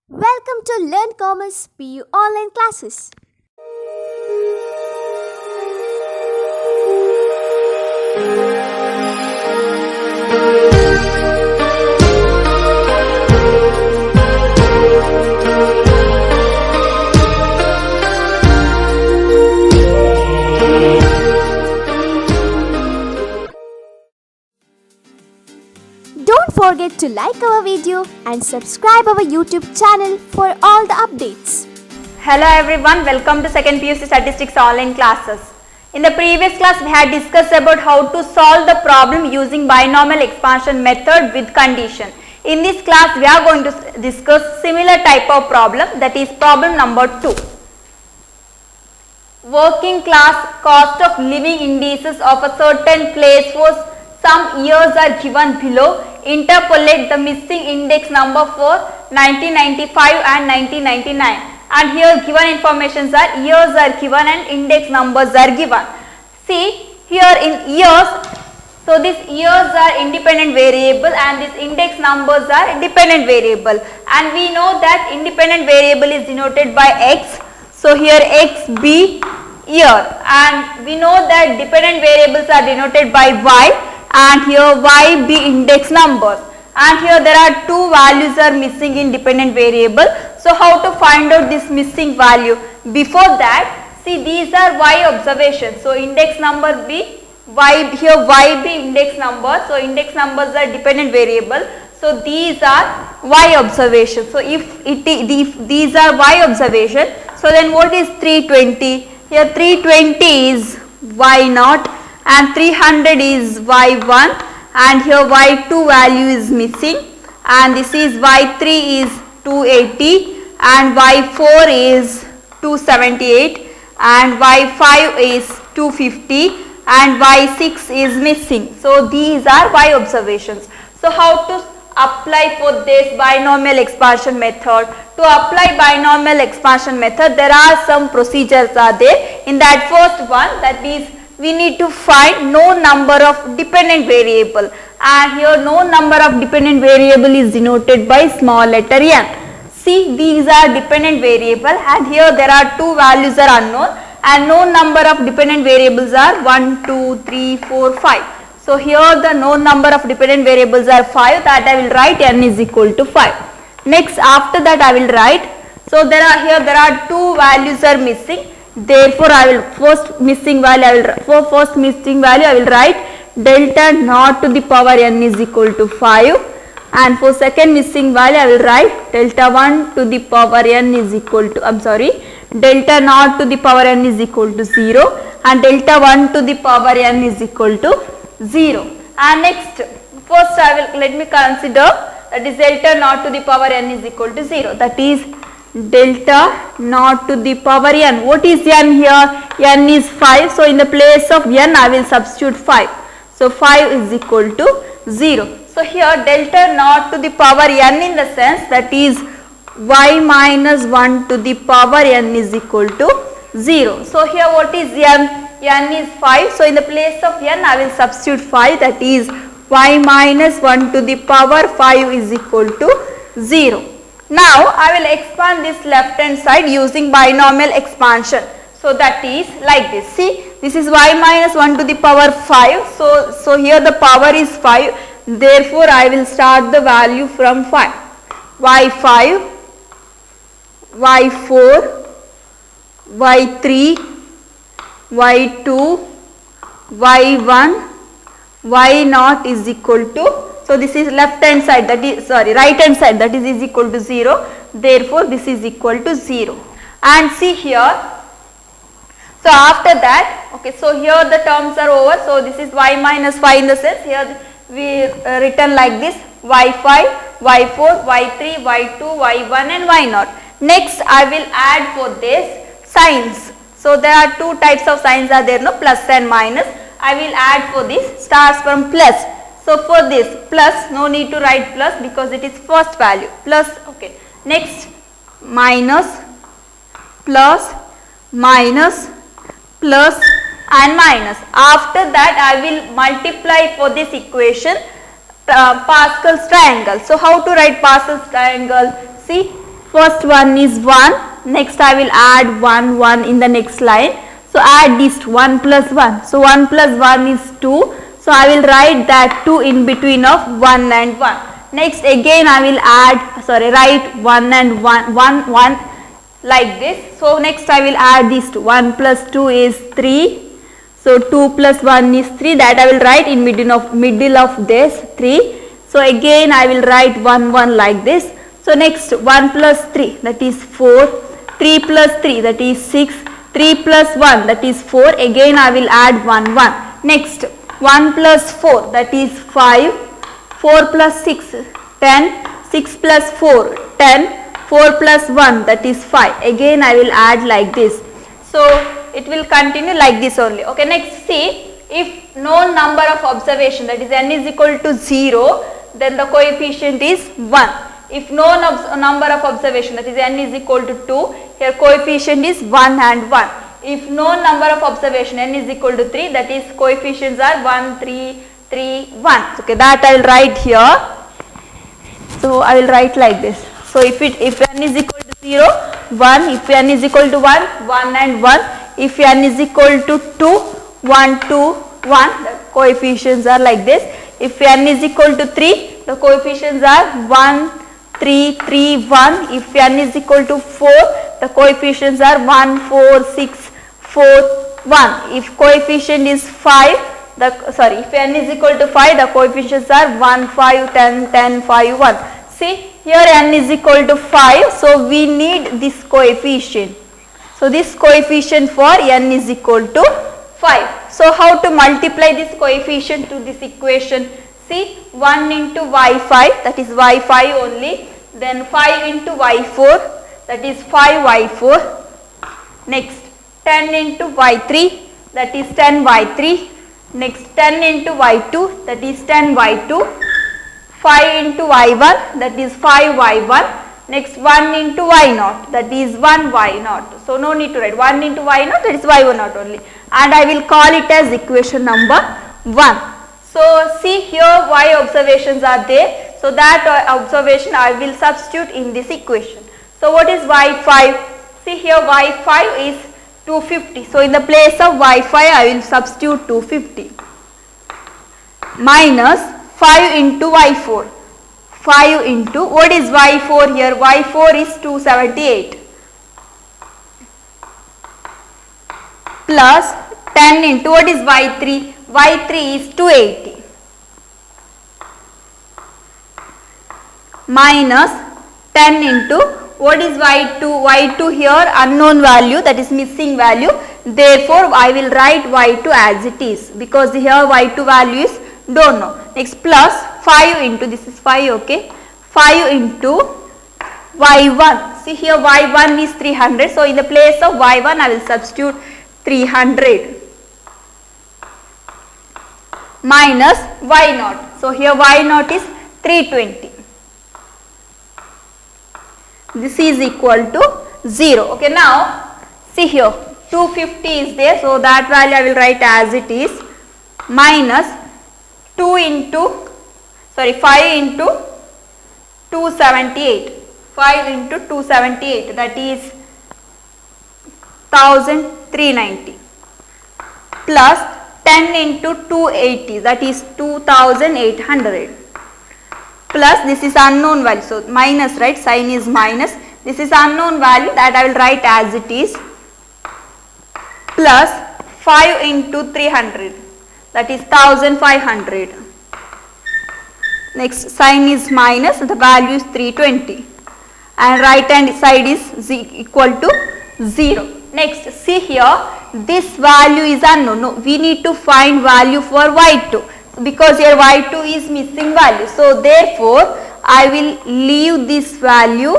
Welcome to Learn Commerce PU online classes. Don't forget to like our video and subscribe our YouTube channel for all the updates. Hello everyone, welcome to second PUC Statistics online classes. In the previous class we had discussed about how to solve the problem using binomial expansion method with condition. In this class we are going to discuss similar type of problem, that is problem number 2. Working class cost of living indices of a certain place was some years are given below. Interpolate the missing index number for 1995 and 1999, and here given informations are years are given and index numbers are given. See here in years, so these years are independent variable and these index numbers are dependent variable, and we know that independent variable is denoted by x. So here x be year, and we know that dependent variables are denoted by y, and here y be index numbers, and here there are two values are missing in dependent variable. So how to find out this missing value? Before that, see these are y observations, so index number be y, here y be index number, so index numbers are dependent variable, so these are y observations. So if these are y observation, so then what is 320? Here 320 is y0 and 300 is y1, and here y2 value is missing, and this is y3 is 280 and y4 is 278 and y5 is 250 and y6 is missing. So these are y observations. So how to apply for this binomial expansion method? To apply binomial expansion method, there are some procedures are there. In that first one, that is we need to find no number of dependent variable, and here no number of dependent variable is denoted by small letter n. See these are dependent variable, and here there are two values are unknown, and no number of dependent variables are 1, 2, 3, 4, 5. So here the no number of dependent variables are 5, that I will write n is equal to 5. Next after that I will write, so there are two values are missing. Therefore, I will first missing value I will write delta naught to the power n is equal to 5, and for second missing value I will write delta 1 to the power n is equal to delta naught to the power n is equal to 0, and delta 1 to the power n is equal to 0. And next first let me consider that is delta naught to the power n is equal to 0, that is delta naught to the power n. What is n here? N is 5. So in the place of n I will substitute 5. So 5 is equal to 0. So here delta naught to the power n in the sense that is y minus 1 to the power n is equal to 0. So here what is n? N is 5. So in the place of n I will substitute 5, that is y minus 1 to the power 5 is equal to 0. Now I will expand this left hand side using binomial expansion. So that is like this. See, this is y minus 1 to the power 5. So here the power is 5. Therefore I will start the value from 5. y5, y4, y3, y2, y1, y0 is equal to, so this is left hand side, that is right hand side, that is equal to 0. Therefore this is equal to 0. And see here, so after that, okay, so here the terms are over. So this is y minus 5 in the sense, here we written like this y5, y4, y3, y2, y1 and y0. Next I will add for this signs. So there are two types of signs are there, no, plus and minus. I will add for this, starts from plus. So for this plus, no need to write plus because it is first value, plus, okay. Next minus, plus, minus, plus and minus. After that I will multiply for this equation Pascal's triangle. So how to write Pascal's triangle? See, first one is 1, next I will add 1 1 in the next line. So add this 1 plus 1. So 1 plus 1 is 2. So I will write that 2 in between of 1 and 1. Next again I will write 1 and 1 like this. So next I will add this 1 plus 2 is 3. So 2 plus 1 is 3, that I will write in middle of this 3. So again I will write 1 1 like this. So next 1 plus 3, that is 4. 3 plus 3, that is 6. 3 plus 1, that is 4. Again I will add 1 1. Next 1 plus 4, that is 5. 4 plus 6, 10. 6 plus 4, 10. 4 plus 1, that is 5. Again I will add like this. So it will continue like this only. Okay, next see, if known number of observation, that is n is equal to 0, then the coefficient is 1. If known number of observation, that is n is equal to 2, here coefficient is 1 and 1. If known number of observation n is equal to 3, that is coefficients are 1, 3, 3, 1. Okay, that I will write here. So I will write like this. So if n is equal to 0, 1, if n is equal to 1, 1 and 1, if n is equal to 2, 1, 2, 1, the coefficients are like this. If n is equal to 3, the coefficients are 1, 3, 3, 1. If n is equal to 4, the coefficients are 1, 4, 6, 4, 1. If coefficient is 5, if n is equal to 5, the coefficients are 1, 5, 10, 10, 5, 1. See, here n is equal to 5, so we need this coefficient. So this coefficient for n is equal to 5. So how to multiply this coefficient to this equation? See, 1 into y5, that is y5 only, then 5 into y4, that is 5y4. Next 10 into y3, that is 10y3. Next 10 into y2, that is 10y2. 5 into y1, that is 5y1. Next 1 into y0, that is 1y0. So no need to write 1 into y0, that is y1 only. And I will call it as equation number 1. So see, here y observations are there. So that observation I will substitute in this equation. So what is y5? See, here y5 is 250. So in the place of y5 I will substitute 250 minus 5 into y4. 5 into, what is y4 here? y4 is 278 plus 10 into, what is y3? y3 is 280 minus 10 into, what is y2? y2 here unknown value, that is missing value. Therefore I will write y2 as it is, because here y2 value is don't know. Next plus 5 into, this is 5, okay, 5 into y1. See, here y1 is 300. So in the place of y1 I will substitute 300 minus y0. So here y0 is 320. This is equal to 0. Okay, now see here 250 is there. So that value I will write as it is, minus 5 into 278. 5 into 278, that is 1390 plus 10 into 280, that is 2800 plus this is unknown value. So minus, right, sign is minus. This is unknown value, that I will write as it is, plus 5 into 300, that is 1500. Next sign is minus, the value is 320 and right hand side is equal to 0. Next see here, this value is unknown. No, we need to find value for y2, because here y2 is missing value. So therefore I will leave this value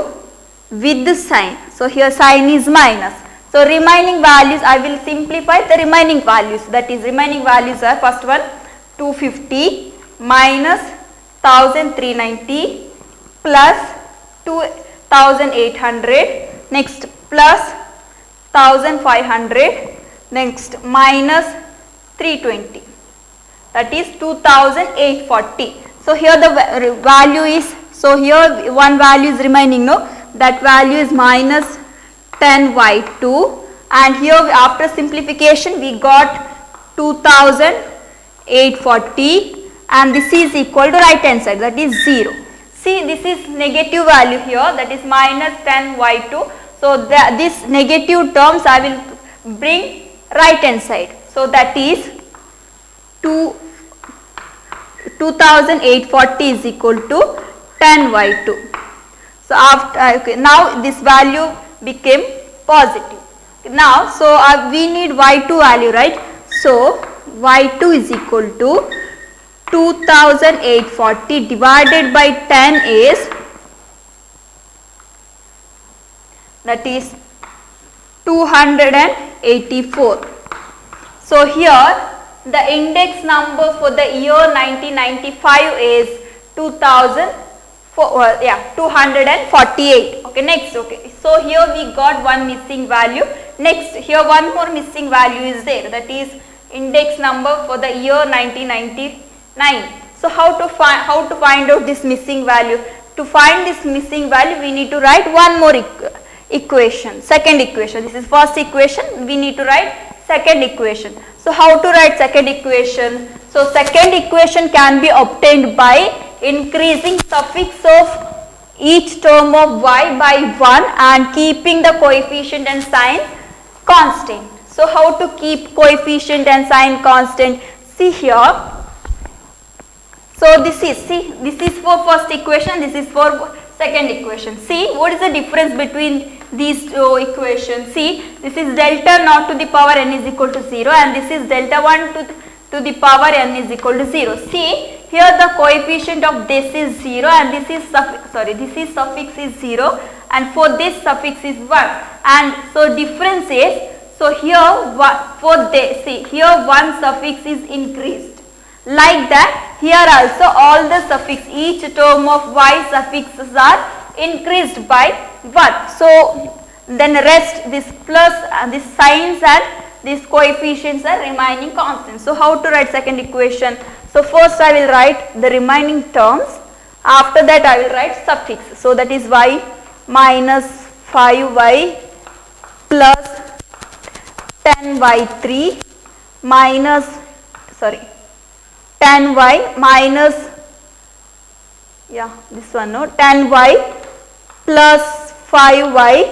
with the sign. So here sign is minus. So remaining values, I will simplify the remaining values. That is, remaining values are, first one 250 minus 1390 plus 2800, next plus 1500, next minus 320, that is 2840. So here the value is, so here one value is remaining, no, that value is minus 10y2, and here after simplification we got 2840, and this is equal to right hand side, that is 0. See, this is negative value here, that is minus 10y2. So this negative terms I will bring right hand side. So that is 2840 is equal to 10y2. So after now this value became positive. Now so we need y2 value, right? So y2 is equal to 2840 divided by 10 is, that is 284. So here the index number for the year 1995 is 248. Okay, next. Okay, so here we got one missing value. Next, here one more missing value is there, that is index number for the year 1999. So how to find out this missing value? To find this missing value we need to write one more equation, second equation. This is first equation, we need to write second equation. So how to write second equation? So second equation can be obtained by increasing suffix of each term of y by 1 and keeping the coefficient and sign constant. So how to keep coefficient and sign constant? See here. So this is for first equation, this is for second equation. See what is the difference between these two equations? See, this is delta naught to the power n is equal to 0, and this is delta 1 to the power n is equal to 0. See, here the coefficient of this is 0 and this is suffix is 0, and for this suffix is 1, and so difference is, so here for this, see here one suffix is increased. Like that, here also all the suffix, each term of y suffixes are increased by 1. So then rest, this plus this signs and these coefficients are remaining constant. So how to write second equation? So first I will write the remaining terms, after that I will write suffix. So that is y minus 5y plus 10y3 minus 10y minus 10y plus 5y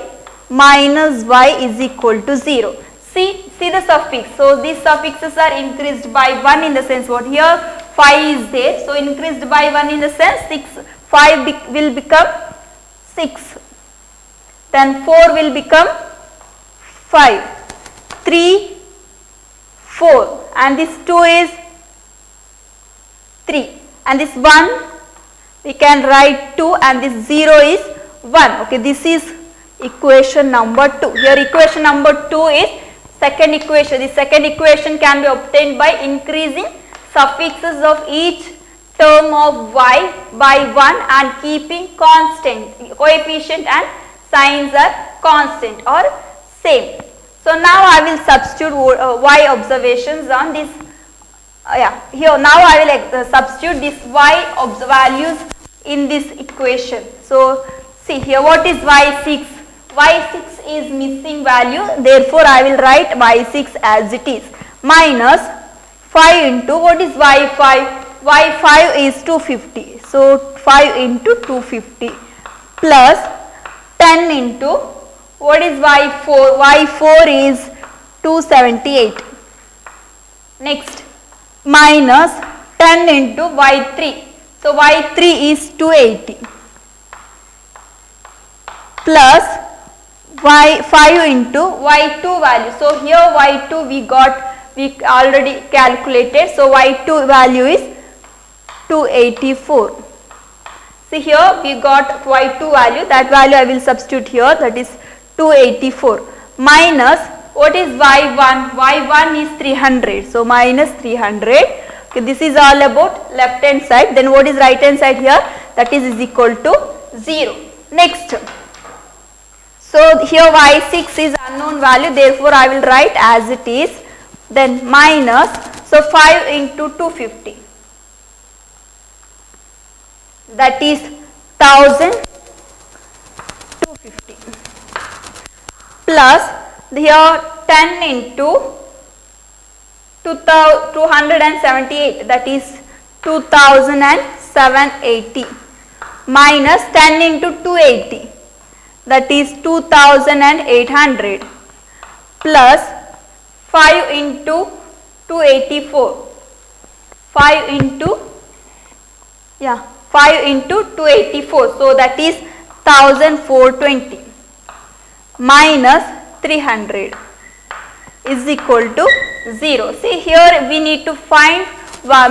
minus y is equal to 0. See the suffix. So these suffixes are increased by 1 in the sense what? Here 5 is there. So increased by 1 in the sense 5 will become 6. Then 4 will become 5. 3, 4, and this 2 is 3, and this 1 we can write 2, and this 0 is 1. Okay, this is equation number 2. Here equation number 2 is second equation. The second equation can be obtained by increasing suffixes of each term of y by 1 and keeping constant, coefficient and signs are constant or same. So now I will substitute y observations on this. Here now I will substitute this y values in this equation. So see here, what is y6? y6 is missing value, therefore I will write y6 as it is, minus 5 into what is y5? y5 is 250. So 5 into 250 plus 10 into what is y4? y4 is 278. Next, minus 10 into y3. So y3 is 280 plus y5 into y2 value. So here y2 we already calculated. So y2 value is 284. See here we got y2 value, that value I will substitute here, that is 284 minus what is y1? y1 is 300. So minus 300. Okay, this is all about left hand side. Then what is right hand side here? That is equal to 0. Next. So here y6 is unknown value, therefore I will write as it is. Then minus, so 5 into 250. That is 1250. plus here 10 into 278, that is 2780, minus 10 into 280, that is 2800, plus 5 into 284, 5 into 284, so that is 1420, minus 300 is equal to 0. See, here we need to find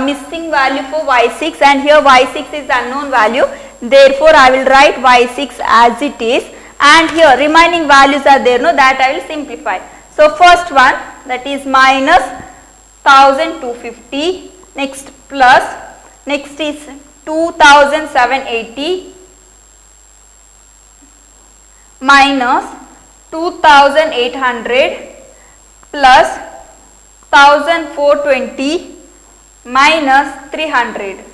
missing value for y6, and here y6 is unknown value, therefore I will write y6 as it is, and here remaining values are there, no, that I will simplify. So first one, that is minus 1250, next plus, next is 2780 minus 2800 plus 1420 minus 300,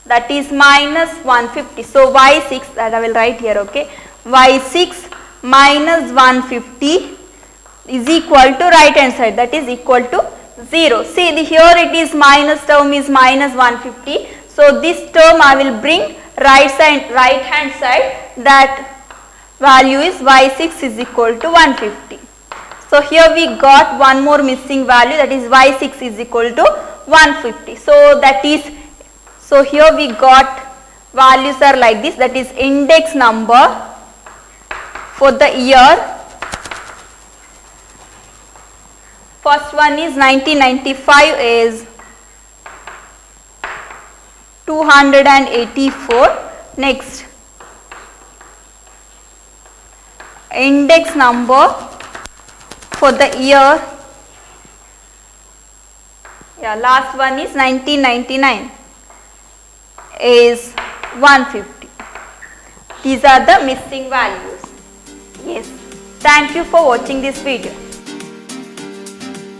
that is minus 150. So y6, that I will write here, okay, y6 minus 150 is equal to right hand side, that is equal to 0. See, here it is minus term is minus 150. So this term I will bring right hand side, that value is y6 is equal to 150. So here we got one more missing value, that is y6 is equal to 150. So that is, so here we got values are like this, that is index number for the year. First one is 1995 is 284. Next, index number for the year, last one is 1999 is 150. These are the missing values. Yes, thank you for watching this video.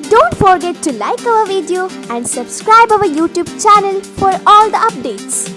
Don't forget to like our video and subscribe our YouTube channel for all the updates.